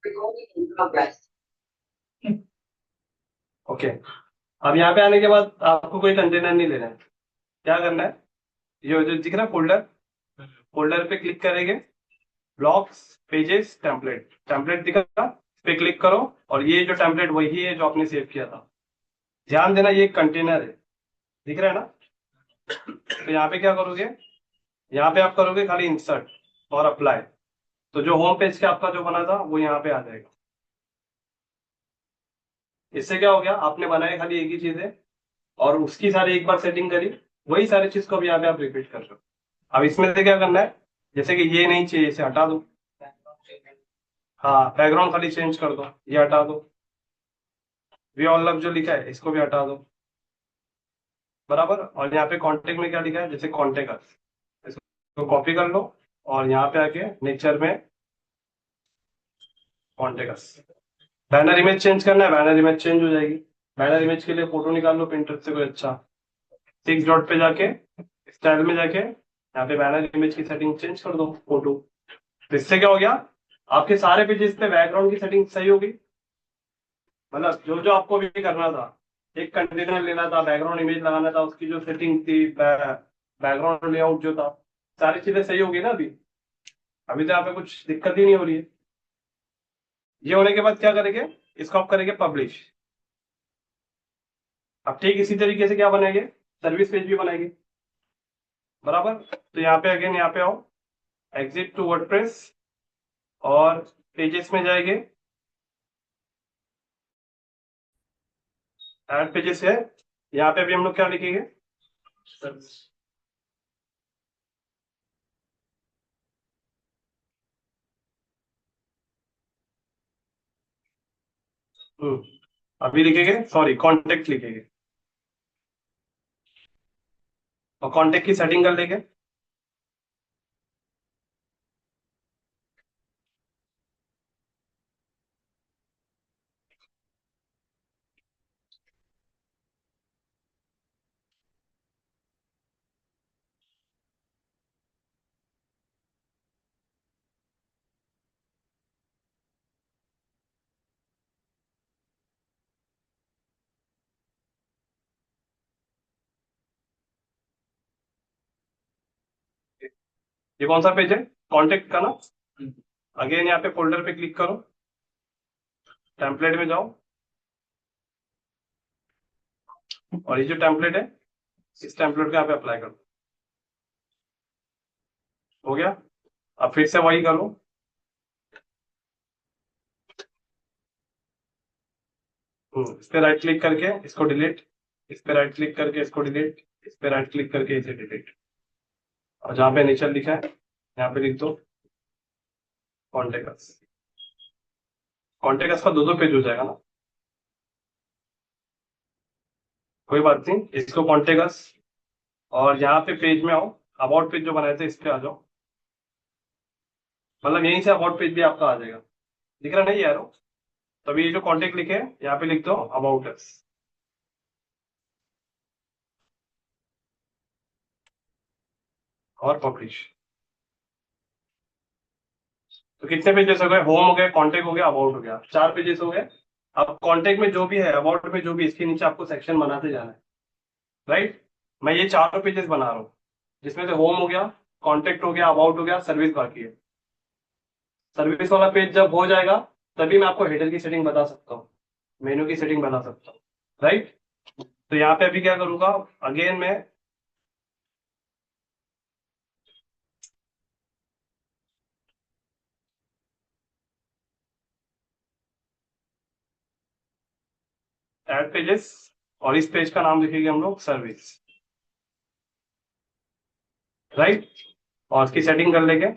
Recording in progress. Okay. अब यहाँ पे आने के बाद आपको कोई कंटेनर नहीं लेना है। क्या करना है, ये जो दिख रहा है फोल्डर, फोल्डर पे क्लिक करेंगे, ब्लॉक्स, पेजेस, टेम्पलेट, टेम्पलेट दिखा, इस पे क्लिक करो और ये जो टेम्पलेट वही है जो आपने सेव किया था। ध्यान देना ये एक कंटेनर है, दिख रहा है ना। तो यहाँ पे क्या करोगे, यहाँ पे आप करोगे खाली इंसर्ट और अप्लाई, तो जो होम पेज के आपका जो बना था वो यहाँ पे आ जाएगा। इससे क्या हो गया, आपने बनाए खाली एक ही चीज है और उसकी सारी एक बार सेटिंग करी, वही सारी चीज को भी यहाँ पे आप रिपीट कर रहे हो। अब इसमें से क्या करना है, जैसे कि ये नहीं चाहिए, इसे हटा दो। हाँ, बैकग्राउंड खाली चेंज कर दो, ये हटा दो। वी ऑल लव जो लिखा है इसको भी हटा दो, बराबर। और यहाँ पे कॉन्टेक्ट में क्या लिखा है, जैसे कॉन्टेक्ट, इसको कॉपी कर लो और यहाँ पे आके नेचर में कॉन्टेक्ट, बैनर इमेज चेंज करना है, बैनर इमेज चेंज हो जाएगी। बैनर इमेज के लिए फोटो निकाल लो पिंटरेस्ट से कोई अच्छा, 6 डॉट पे जाके स्टाइल में जाके यहाँ पे बैनर इमेज की सेटिंग चेंज कर दो फोटो। तो इससे क्या हो गया, आपके सारे पेजेस पे बैकग्राउंड की सेटिंग सही होगी। मतलब जो जो आपको भी करना था, एक कंटेनर लेना था, बैकग्राउंड इमेज लगाना था, उसकी जो सेटिंग थी, बैकग्राउंड लेआउट जो था, सारी चीजें सही होगी ना अभी। अभी तो यहाँ पे कुछ दिक्कत ही नहीं हो रही है। ये होने के बाद क्या करेंगे, इसको आप करेंगे पब्लिश। अब ठीक इसी तरीके से क्या बनाएंगे, सर्विस पेज भी बनाएंगे, बराबर। तो यहाँ पे अगेन यहाँ पे आओ, एग्जिट टू वर्डप्रेस और पेजेस में जाएंगे, ऐड पेजेस है। यहाँ पे भी हम लोग क्या लिखेंगे, सर्विस। अभी लिखेंगे, सॉरी कॉन्टेक्ट लिखेंगे और कॉन्टेक्ट की सेटिंग कर लेंगे। ये कौन सा पेज है, कॉन्टेक्ट का ना। अगेन यहाँ पे फोल्डर पे क्लिक करो, टेम्पलेट में जाओ और ये जो टेम्पलेट है, इस टेम्पलेट को यहाँ पे अप्लाई करो। हो गया। अब फिर से वही करो, इस पे राइट क्लिक करके इसको डिलीट, इस पे राइट क्लिक करके इसको डिलीट, इस पे राइट क्लिक करके इसे डिलीट, और जहाँ पे नेचर लिखा है यहाँ पे लिख दो कॉन्टेक्ट्स। कॉन्टेक्ट्स का दो दो पेज हो जाएगा ना, कोई बात नहीं, इसको कॉन्टेक्ट्स और यहाँ पे पेज में आओ, अबाउट पेज जो बनाए थे इस पे आ जाओ। मतलब यहीं से अबाउट पेज भी आपका आ जाएगा, दिख रहा नहीं यार। तभी ये जो कॉन्टेक्ट लिखे हैं यहाँ पे लिख दो अबाउट अस और पब्लिश। तो कितने पेजेस हो गए, होम हो गए, कॉन्टेक्ट हो गया, अबाउट हो गया, 4 पेजेस हो गए। अब कॉन्टेक्ट में जो भी है, अबाउट में जो भी, इसके नीचे आपको सेक्शन बनाते जाना है, राइट। मैं ये 4 पेजेस बना रहा हूँ, जिसमें से होम हो गया, कॉन्टेक्ट हो गया, अबाउट हो गया, सर्विस बाकी है। सर्विस वाला पेज जब हो जाएगा तभी मैं आपको हेडर की सेटिंग बता सकता हूँ, मेनू की सेटिंग बता सकता हूँ, राइट। तो यहाँ पे अभी क्या करूंगा, अगेन मैं ऐड पेजेस और इस पेज का नाम लिखेंगे हम लोग सर्विस, राइट। और इसकी सेटिंग कर लेंगे।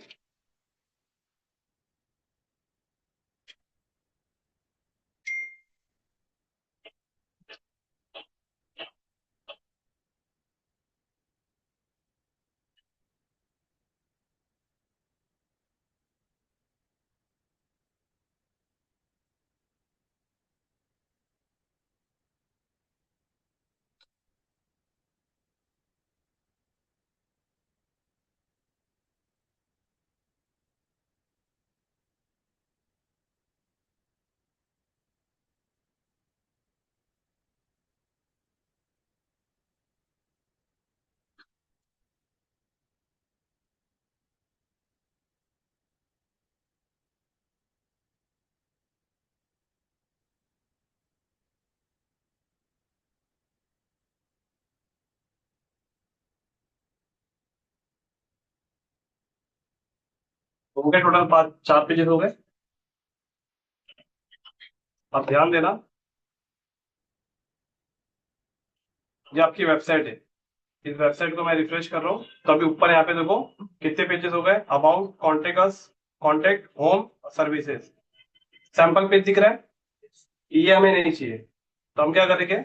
हो गए टोटल 4 पेजेस हो गए। अब ध्यान देना, ये आपकी वेबसाइट है। इस वेबसाइट को मैं रिफ्रेश कर रहा हूँ तो अभी ऊपर यहाँ पे देखो कितने पेजेस हो गए। About, contact us, contact, home, services, sample page दिख रहा है। ये हमें नहीं चाहिए, तो हम क्या करेंगे,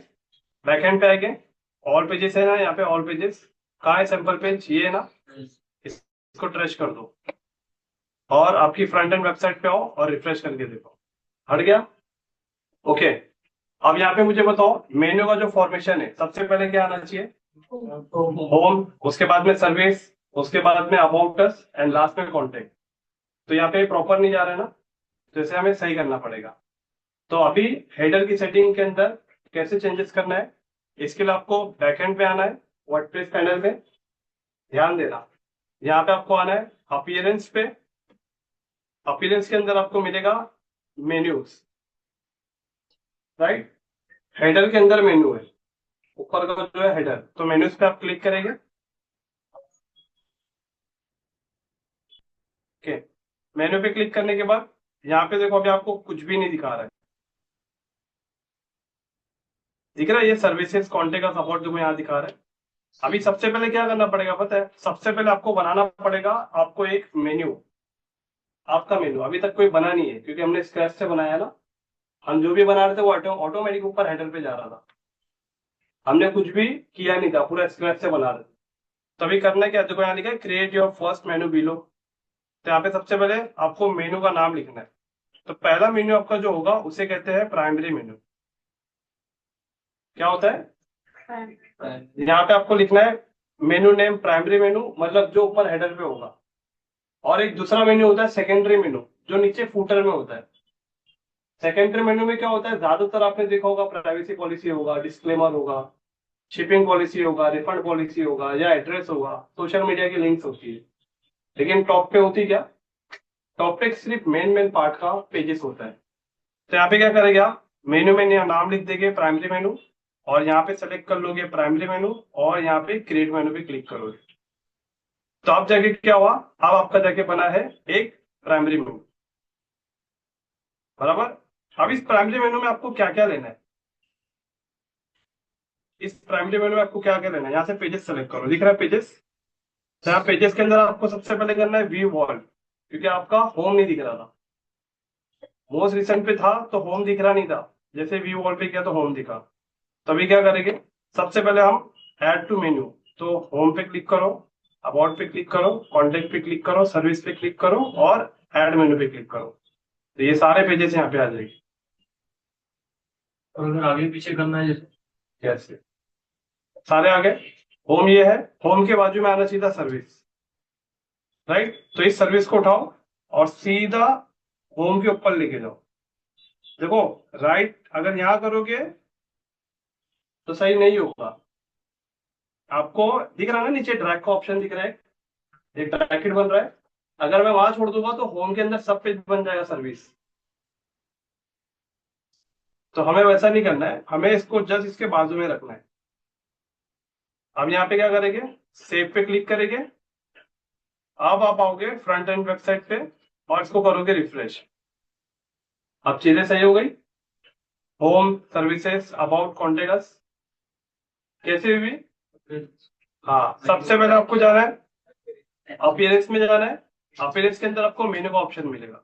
बैकएंड पे आएंगे। ऑल पेजेस है ना यहाँ पे, ऑल पेजेस कहाँ है, सैंपल पेज ये है ना, इसको ट्रैश कर दो और आपकी फ्रंट एंड वेबसाइट पे आओ और रिफ्रेश करके देखो, हट गया। ओके, अब यहाँ पे मुझे बताओ मेन्यू का जो फॉर्मेशन है, सबसे पहले क्या आना चाहिए, होम, उसके बाद में सर्विस, उसके बाद में अबाउट अस एंड लास्ट में कॉन्टेक्ट। तो यहाँ पे प्रॉपर नहीं जा रहा है ना, तो इसे हमें सही करना पड़ेगा। तो अभी हेडर की सेटिंग के अंदर कैसे चेंजेस करना है, इसके लिए आपको बैकएंड पे आना है, वर्डप्रेस पैनल में। ध्यान देना, यहाँ पे आपको आना है अपीयरेंस पे। अपीयरेंस के अंदर आपको मिलेगा मेन्यूज, राइट। हेडर के अंदर मेन्यू है, ऊपर का जो है हेडर, तो मेन्यूज पे आप क्लिक करेंगे। ओके, मेन्यू पे क्लिक करने के बाद यहाँ पे देखो अभी आपको कुछ भी नहीं दिखा रहा है, दिख रहा है ये सर्विसेज कॉन्टेक्ट का सपोर्ट जो यहाँ दिखा रहा है। अभी सबसे पहले क्या करना पड़ेगा पता है, सबसे पहले आपको बनाना पड़ेगा आपको एक मेन्यू। आपका मेन्यू अभी तक कोई बना नहीं है क्योंकि हमने स्क्रैच से बनाया ना। हम जो भी बना रहे थे वो ऑटोमेटिक ऊपर हेडर पे जा रहा था, हमने कुछ भी किया नहीं था, पूरा स्क्रैच से बना रहे थे। तभी करना क्या, देखो यहाँ लिखा है create your first menu below. तो यहाँ पे सबसे पहले आपको मेन्यू का नाम लिखना है। तो पहला मेन्यू आपका जो होगा उसे कहते हैं प्राइमरी मेन्यू। क्या होता है, यहाँ पे आपको लिखना है मेन्यू नेम प्राइमरी मेन्यू, मतलब जो ऊपर हेडर पे होगा। और एक दूसरा मेन्यू होता है सेकेंडरी मेन्यू, जो नीचे फूटर में होता है। सेकेंडरी मेन्यू में क्या होता है, ज्यादातर आपने देखा होगा प्राइवेसी पॉलिसी होगा, डिस्क्लेमर होगा, शिपिंग पॉलिसी होगा, रिफंड पॉलिसी होगा, या एड्रेस होगा, सोशल मीडिया की लिंक्स होती है। लेकिन टॉप पे होती क्या, टॉप पे सिर्फ मेन मेन पार्ट का पेजेस होता है। तो यहाँ पे क्या करेंगे आप, मेन्यू में नाम लिख देंगे प्राइमरी मेनू, और यहाँ पे सेलेक्ट कर लोगे प्राइमरी मेनू, और यहाँ पे क्रिएट मेनू पे क्लिक करोगे। तो आप जाके क्या हुआ, अब आपका जाके बना है एक प्राइमरी मेनू, बराबर। अब इस प्राइमरी मेनू में आपको क्या क्या लेना है, इस प्राइमरी मेनू में आपको क्या क्या लेना है, यहाँ से पेजेस सेलेक्ट करो, दिख रहा है पेजेस। तो यहाँ पेजेस के अंदर आपको सबसे पहले करना है व्यू वॉल, क्योंकि आपका होम नहीं दिख रहा था। मोस्ट रिसेंट पे था तो होम दिख रहा नहीं था, जैसे व्यू वॉल पे किया तो होम दिखा। तभी क्या करेंगे, सबसे पहले हम ऐड टू मेन्यू, तो होम पे क्लिक करो, अबाउट पे क्लिक करो, कॉन्टेक्ट पे क्लिक करो, सर्विस पे क्लिक करो और ऐड मेन्यू पे क्लिक करो। तो ये सारे पेजेस यहाँ पे आ जाएंगे। और अगर आगे पीछे करना है जैसे, कैसे, सारे आ गए। होम ये है, होम के बाजू में आना चाहिए था सर्विस, राइट। तो इस सर्विस को उठाओ और सीधा होम के ऊपर लेके जाओ। देखो, राइट अगर यहाँ करोगे तो सही नहीं होगा। आपको दिख रहा है ना नीचे ड्रैग का ऑप्शन दिख रहा है, एक ब्रैकेट बन रहा है। अगर मैं वहां छोड़ दूंगा तो होम के अंदर सब पेज बन जाएगा सर्विस। तो हमें वैसा नहीं करना है, हमें इसको जस्ट इसके बाजू में रखना है। अब यहाँ पे क्या करेंगे, सेव पे क्लिक करेंगे। अब आप आओगे फ्रंट एंड वेबसाइट पे और इसको करोगे रिफ्रेश। अब चीजें सही हो गई, home, services, about, contact us, कैसे हुई। हाँ, सबसे पहले आपको जाना है अपीयरेंस में, जाना है। अपीयरेंस के अंदर आपको मेनू का ऑप्शन मिलेगा,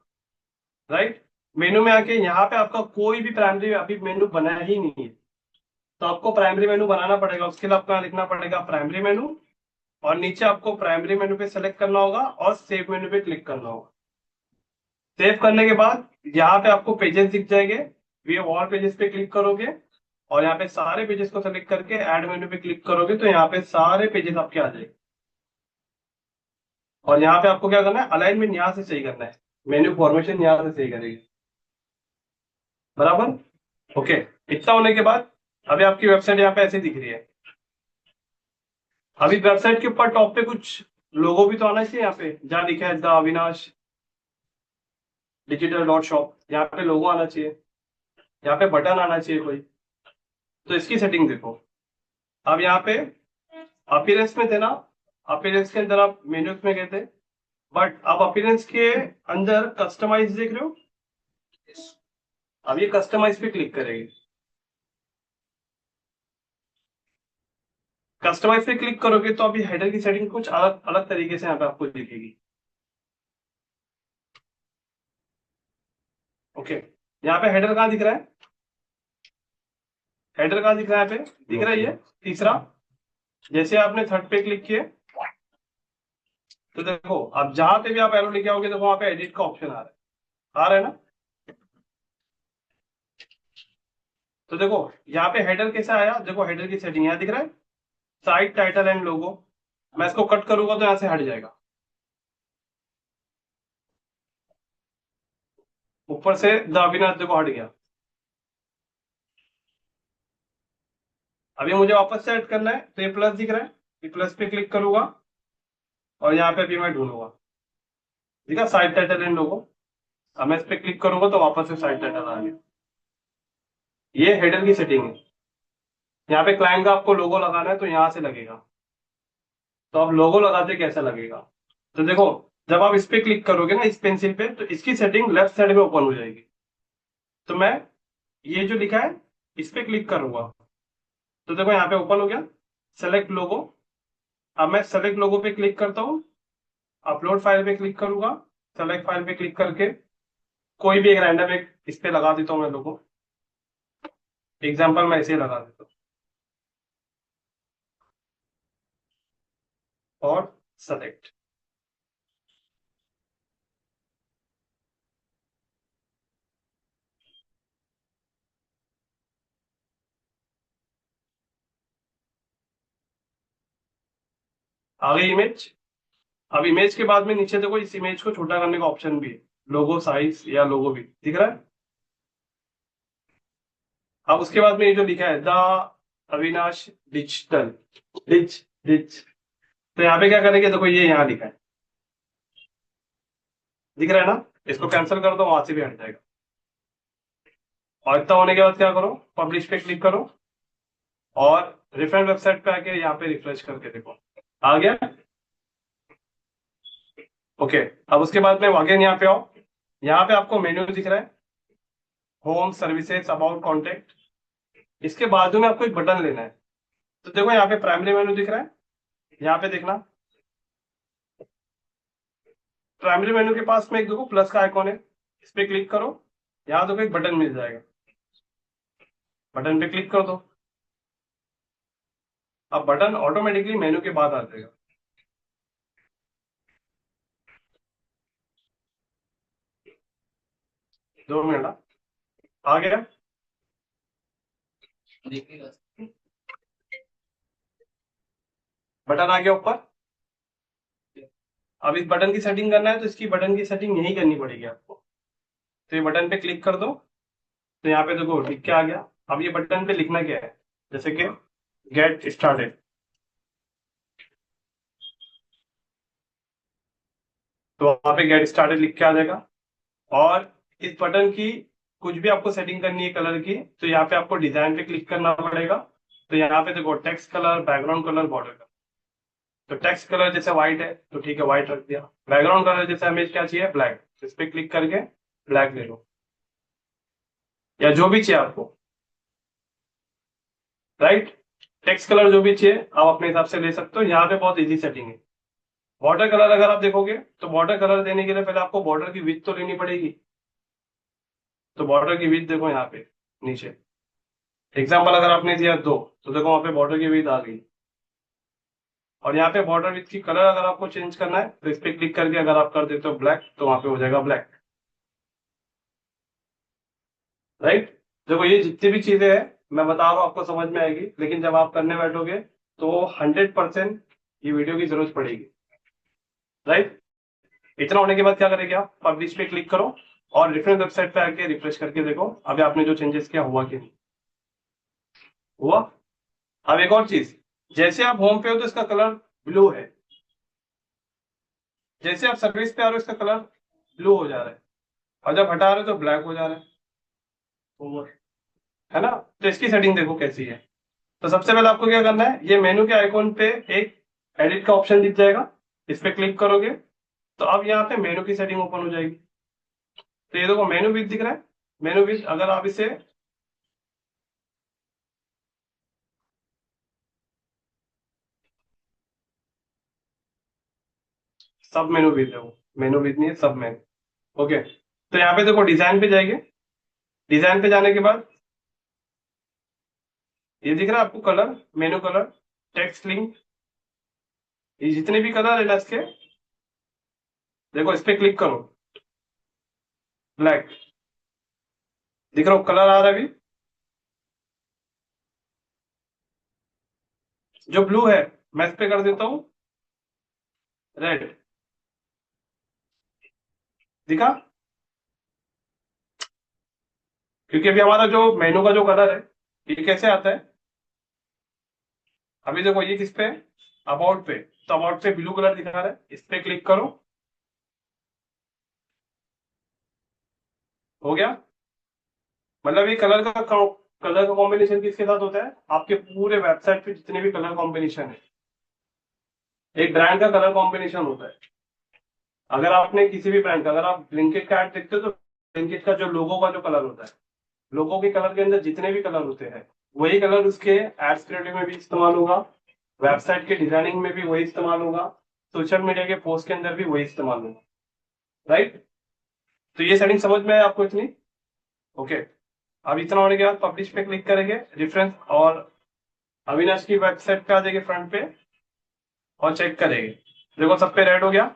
राइट। मेनू में आके यहाँ पे आपका कोई भी प्राइमरी अभी मेनू बना ही नहीं है, तो आपको प्राइमरी मेनू बनाना पड़ेगा। उसके लिए आपको लिखना पड़ेगा प्राइमरी मेनू, और नीचे आपको प्राइमरी मेनू पे सेलेक्ट करना होगा और सेव मेनू पे क्लिक करना होगा। सेव करने के बाद यहाँ पे आपको पेजेस दिख जाएंगे, वी ऑल पेजेस पे क्लिक करोगे और यहाँ पे सारे पेजेस को सेलेक्ट करके ऐड मेनू पे क्लिक करोगे तो यहाँ पे सारे पेजेस आपके आ जाएंगे। और यहाँ पे आपको क्या करना है, अलाइनमेंट यहाँ से सही करना है, मेन्यू फॉर्मेशन यहाँ से सही करेगी, बराबर। ओके, इतना होने के बाद अभी आपकी वेबसाइट यहाँ पे ऐसे दिख रही है। अभी वेबसाइट के ऊपर टॉप पे कुछ लोगो भी तो आना चाहिए, यहाँ पे जहाँ लिखा है the Avinash digital dot shop, यहाँ पे लोगो आना चाहिए, यहाँ पे बटन आना चाहिए कोई। तो इसकी सेटिंग देखो, अब यहाँ पे अपीयरेंस में थे ना, अपीयरेंस के अंदर आप मेन्यूज में गए थे, बट आप अपीयरेंस के अंदर कस्टमाइज देख रहे हो, अब ये कस्टमाइज पे क्लिक करेंगे। कस्टमाइज पे क्लिक करोगे तो अभी हेडर की सेटिंग कुछ अलग अलग तरीके से यहाँ पे आपको दिखेगी। ओके, यहाँ पे हेडर कहाँ दिख रहा है, हेडर कहाँ दिख रहा है, यहाँ पे दिख रहा है ये तीसरा। जैसे आपने थर्ड पे क्लिक किए तो देखो अब जहां पे भी आप एरो लेके आओगे देखो वहां पे एडिट का ऑप्शन आ रहा है ना। तो देखो यहाँ पे हेडर कैसे आया, देखो हेडर की सेटिंग यहाँ दिख रहा है, साइट टाइटल एंड लोगो। मैं इसको कट करूंगा तो यहाँ से हट जाएगा, ऊपर से द अविनाश देखो हट गया। अभी मुझे वापस से ऐड करना है तो ये प्लस दिख रहा है, ये प्लस पे क्लिक करूंगा और यहाँ पे भी मैं ढूंढूंगा, ठीक है, साइट टाइटल एंड लोगो। अब मैं इस पे क्लिक करूंगा तो वापस से साइट टाइटल आ गया। ये हेडर की सेटिंग है। यहाँ पे क्लाइंट का आपको लोगो लगाना है तो यहाँ से लगेगा। तो अब लोगो लगाते कैसा लगेगा, तो देखो जब आप इस पे क्लिक करोगे ना इस पेंसिल पे तो इसकी सेटिंग लेफ्ट साइड में ओपन हो जाएगी। तो मैं ये जो लिखा है इस पे क्लिक करूंगा तो देखो यहाँ पे ओपन हो गया, सेलेक्ट लोगो। अब मैं सेलेक्ट लोगो पे क्लिक करता हूँ, अपलोड फाइल पे क्लिक करूंगा, सेलेक्ट फाइल पे क्लिक करके कोई भी एक रैंडम एक इस पे लगा देता हूँ मैं लोगो। एग्जाम्पल मैं इसे लगा देता हूँ और सेलेक्ट। आ गई इमेज। अब इमेज के बाद में नीचे देखो इस इमेज को छोटा करने का ऑप्शन भी है, लोगो साइज या लोगो भी दिख रहा है। अब उसके बाद में ये जो लिखा है the Avinash digital ditch ditch, तो यहाँ पे क्या करेंगे, देखो ये यहाँ लिखा है, दिख रहा है ना, इसको कैंसिल कर दो, वहां से भी हट जाएगा। और इतना होने के बाद क्या करो, पब्लिश पे क्लिक करो और रेफरेंस वेबसाइट पे आके यहाँ पे रिफ्रेश करके देखो, आ गया। ओके, अब उसके बाद में अगेन यहाँ पे आओ, यहाँ पे आपको मेन्यू दिख रहा है, होम सर्विसेज अबाउट कॉन्टेक्ट। इसके बाजू में आपको एक बटन लेना है। तो देखो यहाँ पे प्राइमरी मेन्यू दिख रहा है, यहाँ पे देखना प्राइमरी मेन्यू के पास में एक देखो प्लस का आइकॉन है, इस पे क्लिक करो, यहाँ देखो एक बटन मिल जाएगा, बटन पे क्लिक कर दो। अब बटन ऑटोमेटिकली मेन्यू के बाद आ जाएगा। 2 मिनट, आ गया। बटन आ गया ऊपर। अब इस बटन की सेटिंग करना है तो इसकी बटन की सेटिंग यही करनी पड़ेगी आपको। तो ये बटन पे क्लिक कर दो तो यहाँ पे देखो लिख के आ गया। अब ये बटन पे लिखना क्या है, जैसे कि गेट स्टार्टेड, तो वहां पे गेट स्टार्टेड लिख के आ जाएगा। और इस बटन की कुछ भी आपको सेटिंग करनी है कलर की तो यहाँ पे आपको डिजाइन पे क्लिक करना पड़ेगा। तो यहाँ पे देखो text colour, background colour, border colour. तो टेक्स्ट कलर जैसे व्हाइट है तो ठीक है व्हाइट रख दिया। बैकग्राउंड कलर जैसे हमें क्या चाहिए ब्लैक, इस पे क्लिक करके ब्लैक ले लो, या जो भी चाहिए आपको, राइट। टेक्स्ट कलर जो भी चाहिए आप अपने हिसाब से ले सकते हो, यहाँ पे बहुत इजी सेटिंग है। बॉर्डर कलर अगर आप देखोगे तो बॉर्डर कलर देने के लिए पहले आपको बॉर्डर की विड्थ तो लेनी पड़ेगी। तो बॉर्डर की विड्थ देखो यहाँ पे नीचे, एग्जाम्पल अगर आपने दिया 2 तो देखो वहां पे बॉर्डर की विड्थ आ गई। और यहाँ पे बॉर्डर विड्थ की कलर अगर आपको चेंज करना है तो इस पे क्लिक करके अगर आप कर देते हो ब्लैक तो वहां पे हो जाएगा ब्लैक, राइट। देखो ये जितनी भी चीजें हैं मैं बता रहा हूँ आपको समझ में आएगी, लेकिन जब आप करने बैठोगे तो 100% ये वीडियो की जरूरत पड़ेगी, राइट। इतना होने के बाद क्या करेंगे आप, पब्लिश पे क्लिक करो और रेफरेंस वेबसाइट पे आके रिफ्रेश करके देखो अभी आपने जो चेंजेस किया हुआ कि नहीं हुआ। अब एक और चीज, जैसे आप होम पे हो तो इसका कलर ब्लू है, जैसे आप सर्विस पे आ रहे हो इसका कलर ब्लू हो जा रहा है, और जब हटा रहे हो तो ब्लैक हो जा रहा है, ओवर, है ना। तो इसकी सेटिंग देखो कैसी है। तो सबसे पहले आपको क्या करना है, ये मेनू के आइकॉन पे एक एडिट का ऑप्शन दिख जाएगा, इस पे क्लिक करोगे तो अब यहाँ पे मेनू की सेटिंग ओपन हो जाएगी। तो ये देखो मेनू विथ दिख रहा है। मेनू विथ अगर आप इसे सब मेनू विथ है, वो मेनू विथ नहीं है, सब मेनू। ओके, तो यहाँ पे देखो डिजाइन पे जाएंगे। डिजाइन पे जाने के बाद ये दिख रहा है आपको कलर, मेनू कलर, टेक्स्ट लिंक, ये जितने भी कलर है ना इसके, देखो इस पे क्लिक करो, ब्लैक दिख रहा हो, कलर आ रहा है अभी। जो ब्लू है मैं इस पे कर देता हूँ रेड, दिखा? क्योंकि अभी हमारा जो मेनू का जो कलर है ये कैसे आता है, अभी देखो ये किस पे, अबाउट पे, तो अबाउट पे ब्लू कलर दिखा रहा है, इस पे क्लिक करो, हो गया। मतलब ये कलर का कॉम्बिनेशन किसके साथ होता है, आपके पूरे वेबसाइट पे जितने भी कलर कॉम्बिनेशन है, एक ब्रांड का कलर कॉम्बिनेशन होता है। अगर आपने किसी भी ब्रांड का, अगर आप ब्लिंकिट का ऐड देखते हो तो ब्लिंकिट का जो लोगो का जो कलर होता है, लोगो के कलर के अंदर जितने भी कलर होते हैं, वही कलर उसके एड्स क्रिएटिव में भी इस्तेमाल होगा, वेबसाइट के डिजाइनिंग में भी वही इस्तेमाल होगा, सोशल मीडिया के पोस्ट के अंदर भी वही इस्तेमाल होगा। राइट? तो ये सेटिंग समझ में है आपको इतनी? ओके, अब इतना होने के बाद पब्लिश पे क्लिक करेंगे, रेफरेंस और अविनाश की वेबसाइट पे आ जाएंगे फ्रंट पे और चेक करेंगे, देखो सब पे रेड हो गया।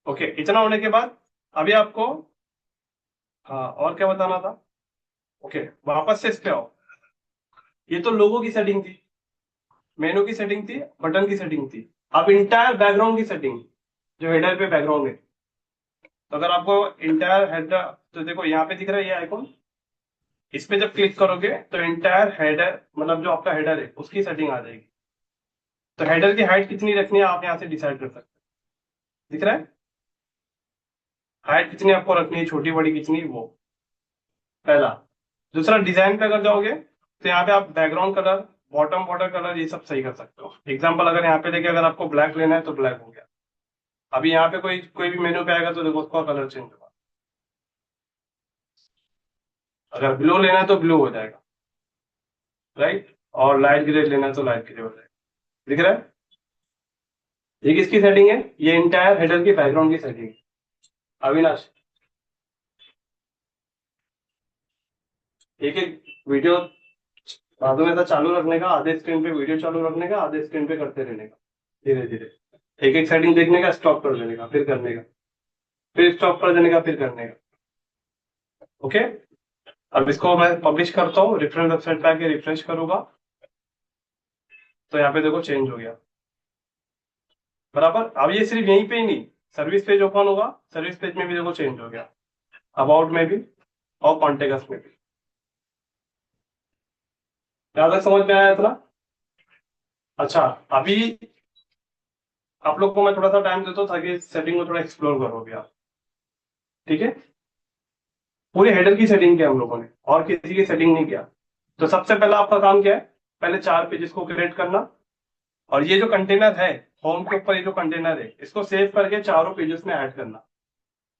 ओके, इतना होने के बाद अभी आपको, हाँ और क्या बताना था? ओके, वापस से इस पे आओ। ये तो लोगो की सेटिंग थी, मेनू की सेटिंग थी, बटन की सेटिंग थी। अब इंटायर बैकग्राउंड की सेटिंग, जो हेडर पे बैकग्राउंड है, तो अगर आपको इंटायर हेडर, तो देखो यहाँ पे दिख रहा है ये आइकॉन, इस पे जब क्लिक करोगे तो इंटायर हेडर, मतलब जो आपका हेडर है उसकी सेटिंग आ जाएगी। तो हेडर की हाइट कितनी रखनी है आप यहाँ से डिसाइड कर सकते हैं, दिख रहा है? हाइट कितनी आपको रखनी है, छोटी बड़ी कितनी, वो पहला। दूसरा, डिजाइन पे अगर जाओगे तो यहाँ पे आप background colour, bottom border colour, ये सब सही कर सकते हो। एग्जाम्पल अगर यहाँ पे लेके, अगर आपको ब्लैक लेना है तो ब्लैक हो गया। अभी यहाँ पे कोई कोई भी मेनू पे आएगा तो देखो उसका कलर चेंज होगा, अगर ब्लू लेना है तो ब्लू हो जाएगा। राइट? और लाइट ग्रे लेना है तो लाइट ग्रे हो जाएगा। दिख रहा है? ये किसकी सेटिंग है? ये इंटायर हेडर की बैकग्राउंड की सेटिंग है। अविनाश, एक एक वीडियो बाजू में ऐसा चालू रखने का, आधे स्क्रीन पे वीडियो चालू रखने का, आधे स्क्रीन पे करते रहने का, धीरे धीरे। एक एक सेटिंग देखने का, स्टॉप कर देने का, फिर करने का, फिर स्टॉप कर देने का, फिर करने का। ओके, अब इसको मैं पब्लिश करता हूँ, रेफरेंस वेबसाइट पे आके रिफ्रेश करूंगा, तो यहाँ पे देखो चेंज हो गया। बराबर? अब ये सिर्फ यहीं पे ही नहीं, सर्विस पेज ओपन होगा, सर्विस पेज में भी देखो चेंज हो गया, अबाउट में भी और कॉन्टेक्ट में भी। यहाँ तक समझ में आया इतना? अच्छा, अभी आप लोग को मैं थोड़ा सा टाइम देता हूँ ताकि सेटिंग को थोड़ा एक्सप्लोर करो अभी आप। ठीक है? पूरे हेडर की सेटिंग किया हम लोगों ने, और किसी की सेटिंग नहीं किया। तो सबसे पहला आपका काम क्या है, पहले 4 पेजेस को क्रिएट करना, और ये जो कंटेनर है, होम के ऊपर ये जो कंटेनर है, इसको सेव करके चारों पेजेस में ऐड करना।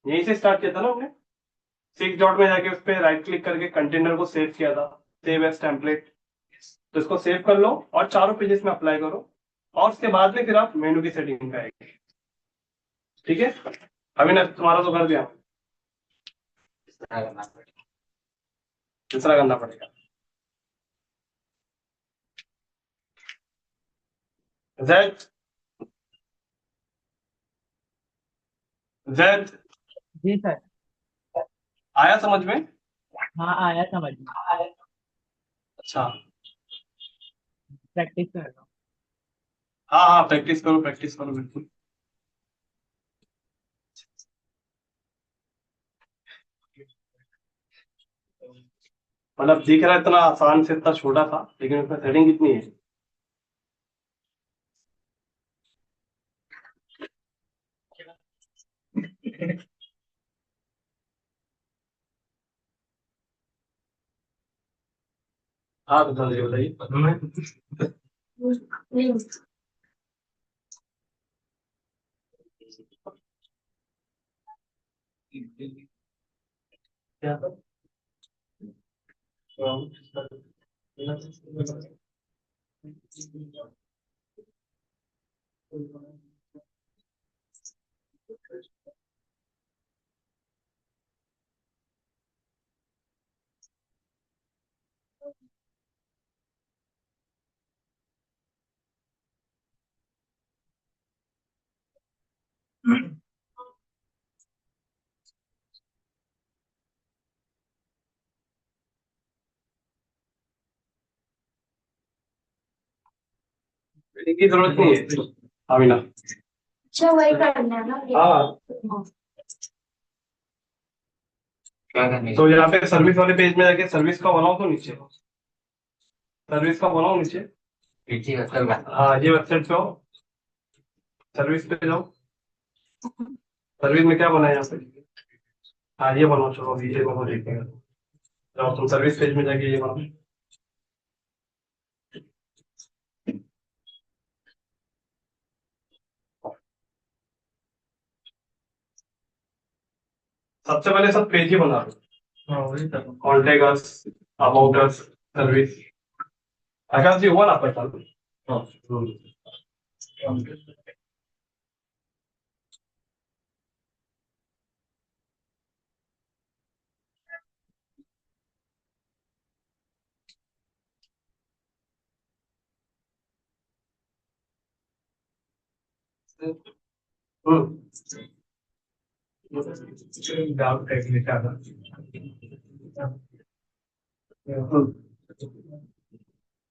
यहीं से स्टार्ट किया था ना हमने, 6 डॉट में जाके उस पर राइट क्लिक करके कंटेनर को सेव किया था, सेव एज टेम्पलेट। तो इसको सेव कर लो और चारों पेजेस में अप्लाई करो, और उसके बाद में फिर आप मेनू की सेटिंग पे आएंगे। ठीक है? अभी ना तुम्हारा तो कर दिया, दूसरा करना पड़ेगा। जेड, जेड, जी सर। आया समझ में? हाँ आया समझ में। अच्छा, प्रैक्टिस कर रहा हूँ। हाँ हाँ, प्रैक्टिस करो बिल्कुल। मतलब दिख रहा है इतना आसान से, इतना छोटा था, लेकिन उसमें सेटिंग कितनी है। हाँ बता दीजिए, बताइए। क्या था? की जरूरत नहीं है अमीना। अच्छा वही करना है ना। हाँ, क्या करने तो यहाँ पे सर्विस वाले पेज में जाके सर्विस का बनाओ, तो नीचे सर्विस का बनाओ नीचे। पीछे असल बात। हाँ, ये वेबसाइट पे हो, सर्विस पे जाओ। सर्विस में क्या बना है यहाँ पे? हाँ, ये बनाओ, चलो अभी ये बनाओ, देखेंगे। जाओ तुम सर्विस पेज में जाके ये बनाओ। सबसे पहले सब पेज ही बना लो। Contact us, about us, service. Akash ji हुआ ना आपका चालू? Doubt technique